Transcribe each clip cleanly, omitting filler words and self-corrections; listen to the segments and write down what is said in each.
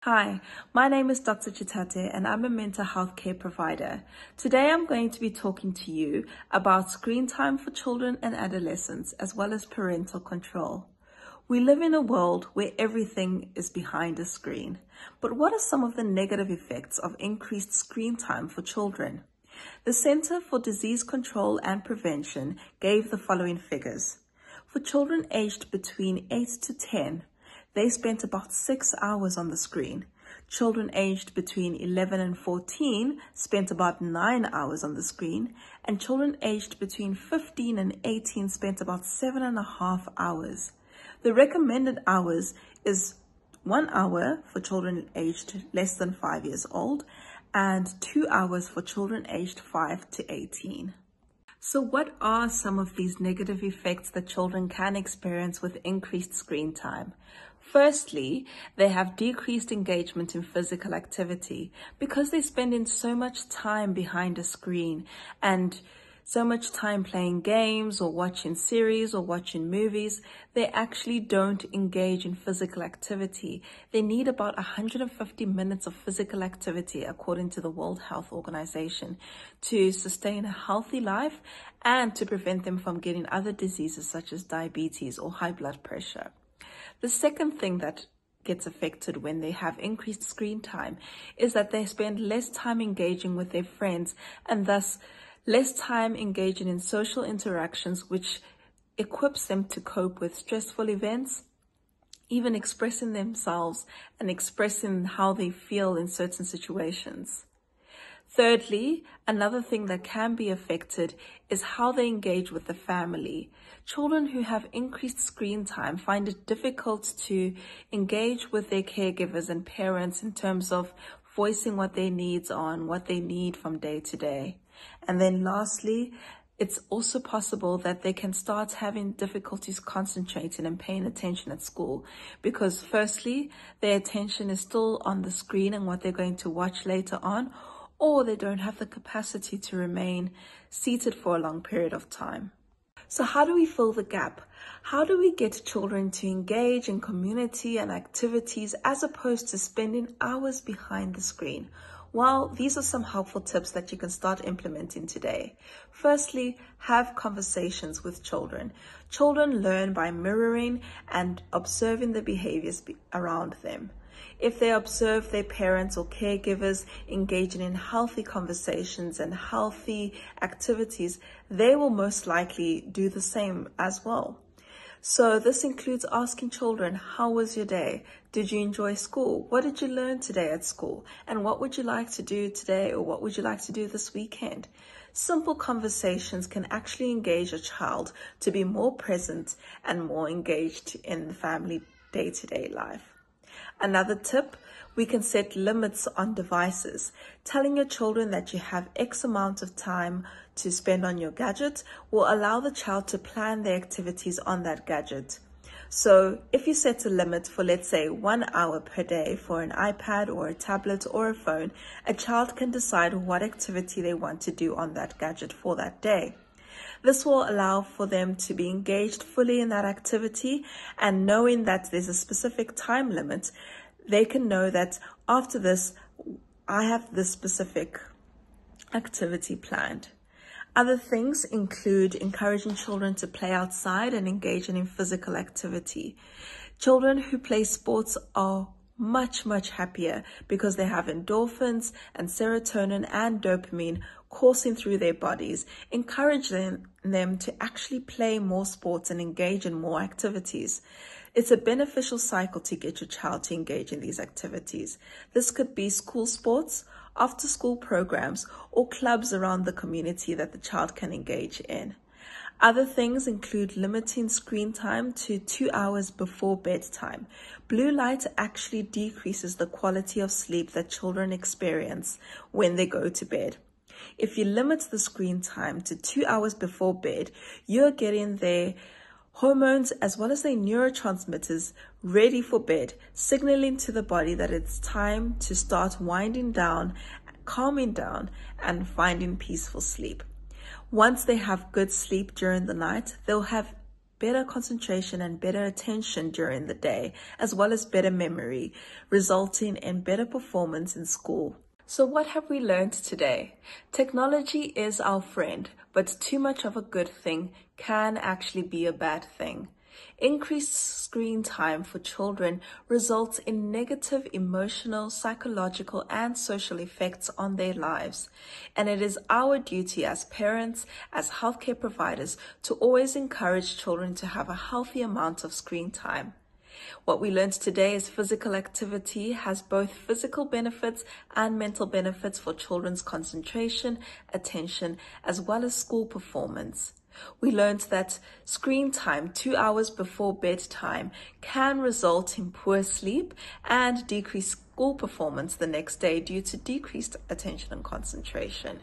Hi, my name is Dr. Chitate and I'm a mental health care provider. Today I'm going to be talking to you about screen time for children and adolescents as well as parental control. We live in a world where everything is behind a screen. But what are some of the negative effects of increased screen time for children? The Center for Disease Control and Prevention gave the following figures. For children aged between 8 to 10, they spent about 6 hours on the screen. Children aged between 11 and 14 spent about 9 hours on the screen, and children aged between 15 and 18 spent about 7.5 hours. The recommended hours is 1 hour for children aged less than 5 years old and 2 hours for children aged 5 to 18. So what are some of these negative effects that children can experience with increased screen time? Firstly, they have decreased engagement in physical activity because they're spending so much time behind a screen and so much time playing games or watching series or watching movies. They actually don't engage in physical activity. They need about 150 minutes of physical activity, according to the World Health Organization, to sustain a healthy life and to prevent them from getting other diseases such as diabetes or high blood pressure. The second thing that gets affected when they have increased screen time is that they spend less time engaging with their friends and thus less time engaging in social interactions, which equips them to cope with stressful events, even expressing themselves and expressing how they feel in certain situations. Thirdly, another thing that can be affected is how they engage with the family. Children who have increased screen time find it difficult to engage with their caregivers and parents in terms of voicing what their needs are and what they need from day to day. And then lastly, it's also possible that they can start having difficulties concentrating and paying attention at school because firstly, their attention is still on the screen and what they're going to watch later on, or they don't have the capacity to remain seated for a long period of time. So how do we fill the gap? How do we get children to engage in community and activities as opposed to spending hours behind the screen? Well, these are some helpful tips that you can start implementing today. Firstly, have conversations with children. Children learn by mirroring and observing the behaviors around them. If they observe their parents or caregivers engaging in healthy conversations and healthy activities, they will most likely do the same as well. So this includes asking children, how was your day? Did you enjoy school? What did you learn today at school? And what would you like to do today, or what would you like to do this weekend? Simple conversations can actually engage a child to be more present and more engaged in the family day-to-day life. Another tip, we can set limits on devices. Telling your children that you have X amount of time to spend on your gadget will allow the child to plan their activities on that gadget. So if you set a limit for, let's say, 1 hour per day for an iPad or a tablet or a phone, a child can decide what activity they want to do on that gadget for that day. This will allow for them to be engaged fully in that activity, and knowing that there's a specific time limit, they can know that after this, I have this specific activity planned. Other things include encouraging children to play outside and engage in physical activity. Children who play sports are much happier because they have endorphins and serotonin and dopamine coursing through their bodies, encouraging them to actually play more sports and engage in more activities. It's a beneficial cycle to get your child to engage in these activities. This could be school sports, after-school programs, or clubs around the community that the child can engage in. Other things include limiting screen time to 2 hours before bedtime. Blue light actually decreases the quality of sleep that children experience when they go to bed. If you limit the screen time to 2 hours before bed, you're getting their hormones as well as their neurotransmitters ready for bed, signaling to the body that it's time to start winding down, calming down, and finding peaceful sleep. Once they have good sleep during the night, they'll have better concentration and better attention during the day, as well as better memory, resulting in better performance in school. So what have we learned today? Technology is our friend, but too much of a good thing can actually be a bad thing. Increased screen time for children results in negative emotional, psychological, and social effects on their lives. And it is our duty as parents, as healthcare providers, to always encourage children to have a healthy amount of screen time. What we learned today is physical activity has both physical benefits and mental benefits for children's concentration, attention, as well as school performance. We learned that screen time 2 hours before bedtime can result in poor sleep and decreased school performance the next day due to decreased attention and concentration.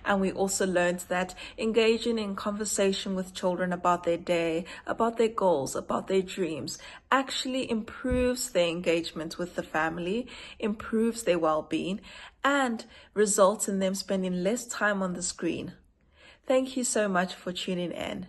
And we also learned that engaging in conversation with children about their day, about their goals, about their dreams, actually improves their engagement with the family, improves their well-being, and results in them spending less time on the screen. Thank you so much for tuning in.